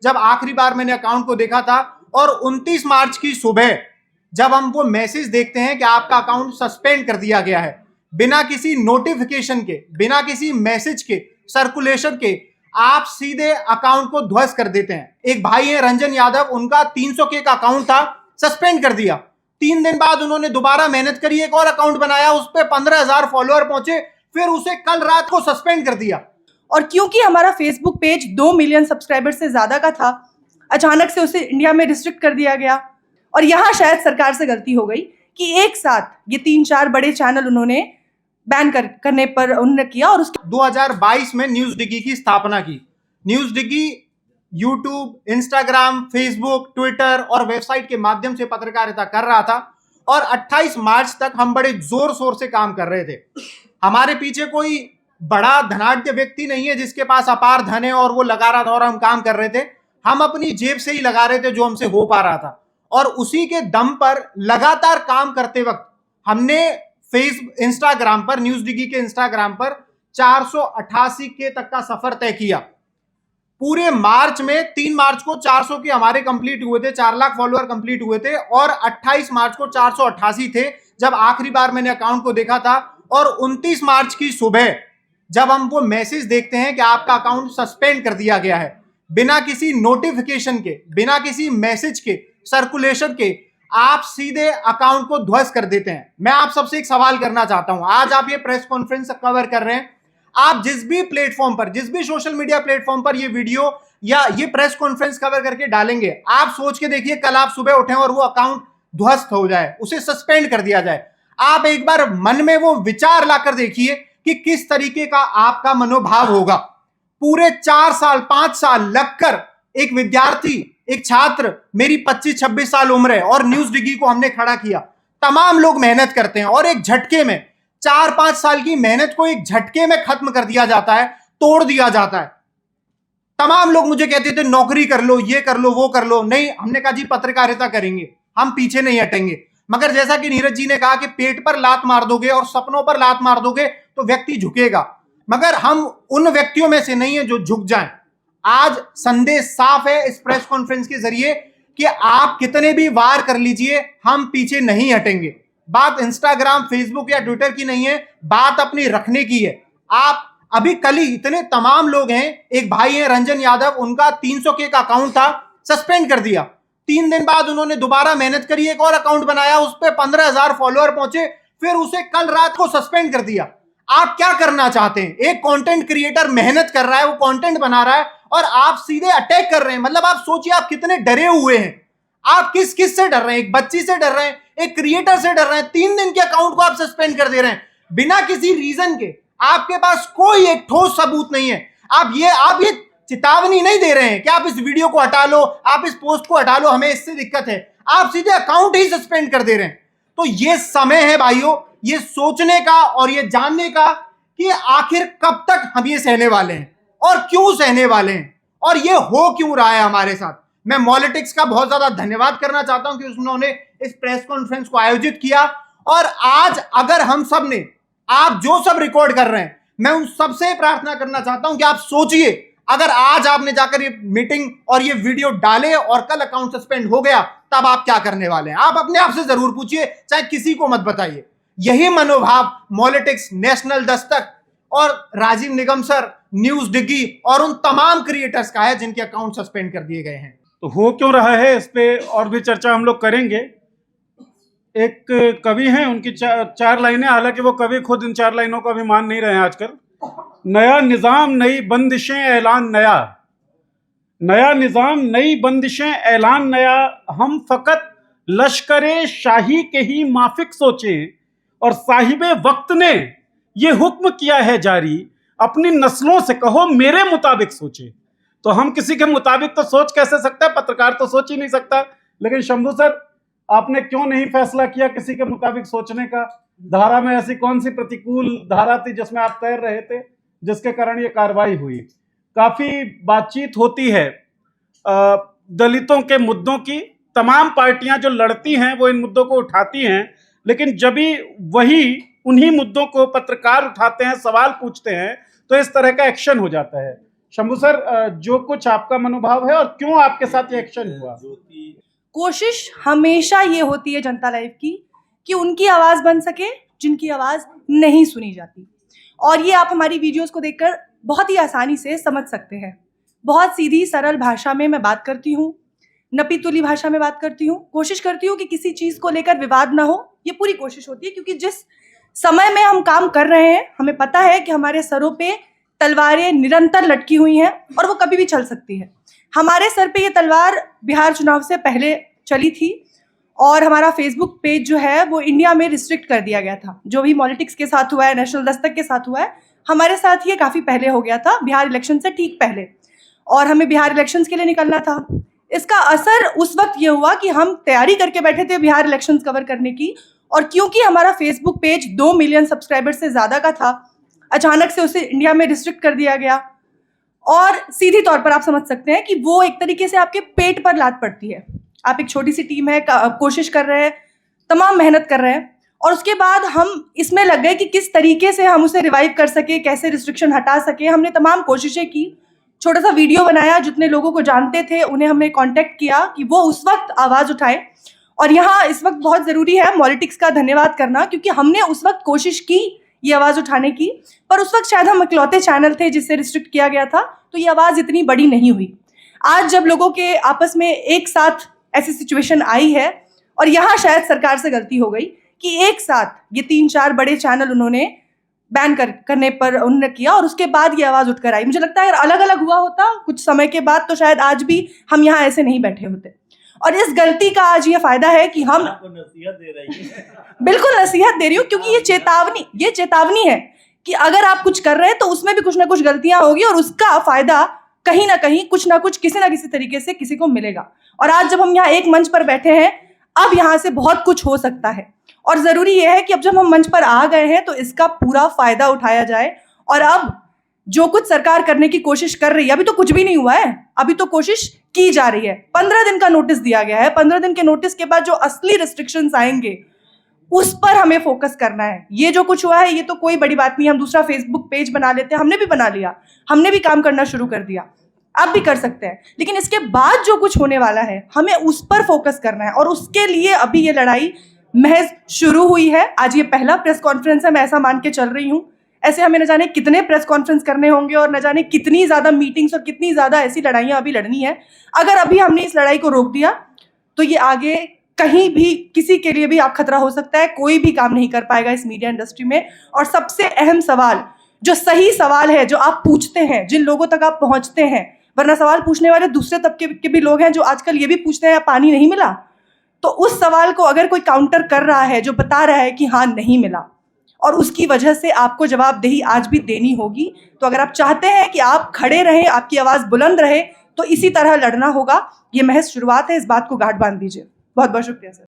जब आखिरी बार मैंने अकाउंट को देखा था। और 29 मार्च की सुबह जब हम वो मैसेज देखते हैं कि आपका अकाउंट सस्पेंड कर दिया गया है, बिना किसी नोटिफिकेशन के, बिना किसी मैसेज के, सर्कुलेशन के, आप सीधे अकाउंट को ध्वस्त कर देते हैं। एक भाई है रंजन यादव, उनका 300 के का अकाउंट था, सस्पेंड कर दिया। 3 दिन बाद उन्होंने दोबारा मेहनत करी, एक और अकाउंट बनाया, उस पर 15,000 फॉलोअर पहुंचे, फिर उसे कल रात को सस्पेंड कर दिया। और क्योंकि हमारा फेसबुक पेज 2 मिलियन सब्सक्राइबर से ज्यादा का था, अचानक से उसे इंडिया में रिस्ट्रिक्ट कर दिया गया। और यहाँ शायद सरकार से गलती हो गई कि एक साथ ये 3-4 बड़े चैनल उन्होंने बैन करने पर उन्होंने किया। और उसके 2022 में न्यूज डिगी की स्थापना की। न्यूज डिगी यूट्यूब, इंस्टाग्राम, फेसबुक, ट्विटर और वेबसाइट के माध्यम से पत्रकारिता कर रहा था। और 28 मार्च तक हम बड़े जोर शोर से काम कर रहे थे। हमारे पीछे कोई बड़ा धनाढ्य व्यक्ति नहीं है जिसके पास अपार धन है और वो लगा रहा था और हम काम कर रहे थे। हम अपनी जेब से ही लगा रहे थे जो हमसे हो पा रहा था। और उसी के दम पर लगातार काम करते वक्त हमने इंस्टाग्राम पर, न्यूज डिगी के इंस्टाग्राम पर 488 के तक का सफर तय किया। पूरे मार्च में 3 मार्च को 400 के हमारे कंप्लीट हुए थे, 4 लाख फॉलोअर कंप्लीट हुए थे। और 28 मार्च को 488 थे जब आखिरी बार मैंने अकाउंट को देखा था। और 29 मार्च की सुबह जब हम वो मैसेज देखते हैं कि आपका अकाउंट सस्पेंड कर दिया गया है, बिना किसी नोटिफिकेशन के, बिना किसी मैसेज के, सर्कुलेशन के, आप सीधे अकाउंट को ध्वस्त कर देते हैं। मैं आप सबसे एक सवाल करना चाहता हूं। आज आप ये प्रेस कॉन्फ्रेंस कवर कर रहे हैं, आप जिस भी प्लेटफॉर्म पर, जिस भी सोशल मीडिया प्लेटफॉर्म पर ये वीडियो या ये प्रेस कॉन्फ्रेंस कवर करके डालेंगे, आप सोच के देखिए कल आप सुबह उठें और वो अकाउंट ध्वस्त हो जाए, उसे सस्पेंड कर दिया जाए। आप एक बार मन में वो विचार लाकर देखिए कि किस तरीके का आपका मनोभाव होगा। पूरे 4 साल 5 साल लगकर एक विद्यार्थी, एक छात्र, मेरी 25-26 साल उम्र है और न्यूज डिगी को हमने खड़ा किया। तमाम लोग मेहनत करते हैं और एक झटके में 4-5 साल की मेहनत को एक झटके में खत्म कर दिया जाता है, तोड़ दिया जाता है। तमाम लोग मुझे कहते थे नौकरी कर लो, ये कर लो, वो कर लो। नहीं, हमने कहा जी पत्रकारिता करेंगे, हम पीछे नहीं हटेंगे। मगर जैसा कि नीरज जी ने कहा कि पेट पर लात मार दोगे और सपनों पर लात मार दोगे तो व्यक्ति झुकेगा, मगर हम उन व्यक्तियों में से नहीं है जो झुक जाएं। आज संदेश साफ है इस प्रेस कॉन्फ्रेंस के जरिए कि आप कितने भी वार कर लीजिए, हम पीछे नहीं हटेंगे। बात इंस्टाग्राम, फेसबुक या ट्विटर की नहीं है, बात अपनी रखने की है। आप अभी कल ही इतने तमाम लोग हैं, एक भाई है रंजन यादव, उनका 300 के का अकाउंट था, सस्पेंड कर दिया। 3 दिन बाद उन्होंने दोबारा मेहनत करी, एक और अकाउंट बनाया, उस पर 15,000 फॉलोअर पहुंचे, फिर उसे कल रात को सस्पेंड कर दिया। आप क्या करना चाहते हैं? एक कंटेंट क्रिएटर मेहनत कर रहा है, वो कंटेंट बना रहा है और आप सीधे अटैक कर रहे हैं। मतलब आप सोचिए आप कितने डरे हुए हैं। आप किस से डर रहे हैं? एक बच्ची से डर रहे हैं, एक क्रिएटर से डर रहे हैं। 3 दिन के अकाउंट को आप सस्पेंड कर दे रहे हैं बिना किसी रीजन के। आपके पास कोई एक ठोस सबूत नहीं है। आप ये चेतावनी नहीं दे रहे हैं कि आप इस वीडियो को हटा लो, आप इस पोस्ट को हटा लो, हमें इससे दिक्कत है। आप सीधे अकाउंट ही सस्पेंड कर दे रहे हैं। तो ये समय है भाइयों, ये सोचने का और ये जानने का कि आखिर कब तक हम ये सहने वाले हैं और क्यों सहने वाले हैं और ये हो क्यों रहा है हमारे साथ। मैं मॉलिटिक्स का बहुत ज्यादा धन्यवाद करना चाहता हूं कि उन्होंने इस प्रेस कॉन्फ्रेंस को आयोजित किया। और आज अगर हम सब ने, आप जो सब रिकॉर्ड कर रहे हैं, मैं उन सबसे प्रार्थना करना चाहता हूं कि आप सोचिए, अगर आज आपने जाकर ये मीटिंग और ये वीडियो डाले और कल अकाउंट सस्पेंड हो गया, तब आप क्या करने वाले हैं? आप अपने आप से जरूर पूछिए, चाहे किसी को मत बताइए। यही मनोभाव मॉलिटिक्स, नेशनल दस्तक और राजीव निगम सर, न्यूज डिगी और उन तमाम क्रिएटर्स का है जिनके अकाउंट सस्पेंड कर दिए गए हैं। तो हो क्यों रहा है, इस पे और भी चर्चा हम लोग करेंगे। एक कवि हैं, उनकी 4 लाइनें, हालांकि वो कवि खुद इन 4 लाइनों को अभी मान नहीं रहे हैं आजकल। नया निजाम नई बंदिशें ऐलान नया, नया निजाम नई बंदिशें ऐलान नया, हम फकत लश्करे शाही के ही माफिक सोचे और साहिबे वक्त ने ये हुक्म किया है जारी, अपनी नस्लों से कहो मेरे मुताबिक सोचे। तो हम किसी के मुताबिक तो सोच कैसे सकते हैं? पत्रकार तो सोच ही नहीं सकता। लेकिन शंभू सर, आपने क्यों नहीं फैसला किया किसी के मुताबिक सोचने का? धारा में ऐसी कौन सी प्रतिकूल धारा थी जिसमें आप तैर रहे थे, जिसके कारण ये कार्रवाई हुई? काफी बातचीत होती है दलितों के मुद्दों की, तमाम पार्टियां जो लड़ती हैं वो इन मुद्दों को उठाती हैं, लेकिन जब भी वही उन्हीं मुद्दों को पत्रकार उठाते हैं, सवाल पूछते हैं, तो इस तरह का एक्शन हो जाता है। शंभू सर, जो कुछ आपका मनोभाव है और क्यों आपके साथ ये एक्शन हुआ? कोशिश हमेशा ये होती है जनता लाइव की कि उनकी आवाज बन सके जिनकी आवाज नहीं सुनी जाती। और ये आप हमारी वीडियोस को देखकर बहुत ही आसानी से समझ सकते हैं। बहुत सीधी सरल भाषा में मैं बात करती हूँ, नपी-तुली भाषा में बात करती हूँ। कोशिश करती हूँ कि किसी चीज़ को लेकर विवाद ना हो, ये पूरी कोशिश होती है। क्योंकि जिस समय में हम काम कर रहे हैं, हमें पता है कि हमारे सरों पे तलवारें निरंतर लटकी हुई हैं और वो कभी भी चल सकती है। हमारे सर पे ये तलवार बिहार चुनाव से पहले चली थी और हमारा फेसबुक पेज जो है वो इंडिया में रिस्ट्रिक्ट कर दिया गया था। जो भी पॉलिटिक्स के साथ हुआ है, नेशनल दस्तक के साथ हुआ है, हमारे साथ ये काफ़ी पहले हो गया था, बिहार इलेक्शन से ठीक पहले, और हमें बिहार इलेक्शंस के लिए निकलना था। इसका असर उस वक्त ये हुआ कि हम तैयारी करके बैठे थे बिहार इलेक्शंस कवर करने की, और क्योंकि हमारा फेसबुक पेज 2 मिलियन सब्सक्राइबर से ज़्यादा का था, अचानक से उसे इंडिया में रिस्ट्रिक्ट कर दिया गया। और सीधी तौर पर आप समझ सकते हैं कि वो एक तरीके से आपके पेट पर लात पड़ती है। आप एक छोटी सी टीम है, कोशिश कर रहे हैं, तमाम मेहनत कर रहे हैं, और उसके बाद हम इसमें लग गए कि किस तरीके से हम उसे रिवाइव कर सके, कैसे रिस्ट्रिक्शन हटा सके। हमने तमाम कोशिशें की, छोटा सा वीडियो बनाया, जितने लोगों को जानते थे उन्हें हमने कांटेक्ट किया कि वो उस वक्त आवाज़ उठाए। और यहाँ इस वक्त बहुत ज़रूरी है पॉलिटिक्स का धन्यवाद करना, क्योंकि हमने उस वक्त कोशिश की ये आवाज़ उठाने की, पर उस वक्त शायद हम इकलौते चैनल थे जिससे रिस्ट्रिक्ट किया गया था, तो ये आवाज़ इतनी बड़ी नहीं हुई। आज जब लोगों के आपस में एक साथ ऐसी सिचुएशन आई है, और यहाँ शायद सरकार से गलती हो गई कि एक साथ ये 3-4 बड़े चैनल उन्होंने बैन करने पर उन्होंने किया, और उसके बाद ये आवाज़ उठकर आई। मुझे लगता है अगर अलग अलग हुआ होता कुछ समय के बाद तो शायद आज भी हम यहाँ ऐसे नहीं बैठे होते। और इस गलती का आज ये फायदा है कि हम नसीहत दे रही है। बिल्कुल नसीहत दे रही हूँ, क्योंकि ये चेतावनी है कि अगर आप कुछ कर रहे हैं तो उसमें भी कुछ ना कुछ गलतियां होगी, और उसका फायदा कहीं ना कहीं कुछ ना कुछ किसी ना किसी तरीके से किसी को मिलेगा। और आज जब हम यहाँ एक मंच पर बैठे हैं, अब यहाँ से बहुत कुछ हो सकता है, और ज़रूरी यह है कि अब जब हम मंच पर आ गए हैं तो इसका पूरा फायदा उठाया जाए। और अब जो कुछ सरकार करने की कोशिश कर रही है, अभी तो कुछ भी नहीं हुआ है, अभी तो कोशिश की जा रही है। 15 दिन का नोटिस दिया गया है, 15 दिन के नोटिस के बाद जो असली रिस्ट्रिक्शंस आएंगे उस पर हमें फोकस करना है। ये जो कुछ हुआ है ये तो कोई बड़ी बात नहीं, हम दूसरा फेसबुक पेज बना लेते हैं, हमने भी बना लिया, हमने भी काम करना शुरू कर दिया, आप भी कर सकते हैं। लेकिन इसके बाद जो कुछ होने वाला है हमें उस पर फोकस करना है, और उसके लिए अभी ये लड़ाई महज शुरू हुई है। आज ये पहला प्रेस कॉन्फ्रेंस है, मैं ऐसा मान के चल रही हूँ। ऐसे हमें न जाने कितने प्रेस कॉन्फ्रेंस करने होंगे, और न जाने कितनी ज़्यादा मीटिंग्स और कितनी ज़्यादा ऐसी लड़ाइयाँ अभी लड़नी है। अगर अभी हमने इस लड़ाई को रोक दिया तो ये आगे कहीं भी किसी के लिए भी आप खतरा हो सकता है, कोई भी काम नहीं कर पाएगा इस मीडिया इंडस्ट्री में। और सबसे अहम सवाल, जो सही सवाल है, जो आप पूछते हैं, जिन लोगों तक आप पहुंचते हैं, वरना सवाल पूछने वाले दूसरे तबके के भी लोग हैं जो आजकल ये भी पूछते हैं पानी नहीं मिला, तो उस सवाल को अगर कोई काउंटर कर रहा है, जो बता रहा है कि हाँ नहीं मिला, और उसकी वजह से आपको जवाबदेही आज भी देनी होगी, तो अगर आप चाहते हैं कि आप खड़े रहें, आपकी आवाज़ बुलंद रहे, तो इसी तरह लड़ना होगा। ये महज शुरुआत है, इस बात को गांठ बांध दीजिए। बहुत बहुत शुक्रिया सर।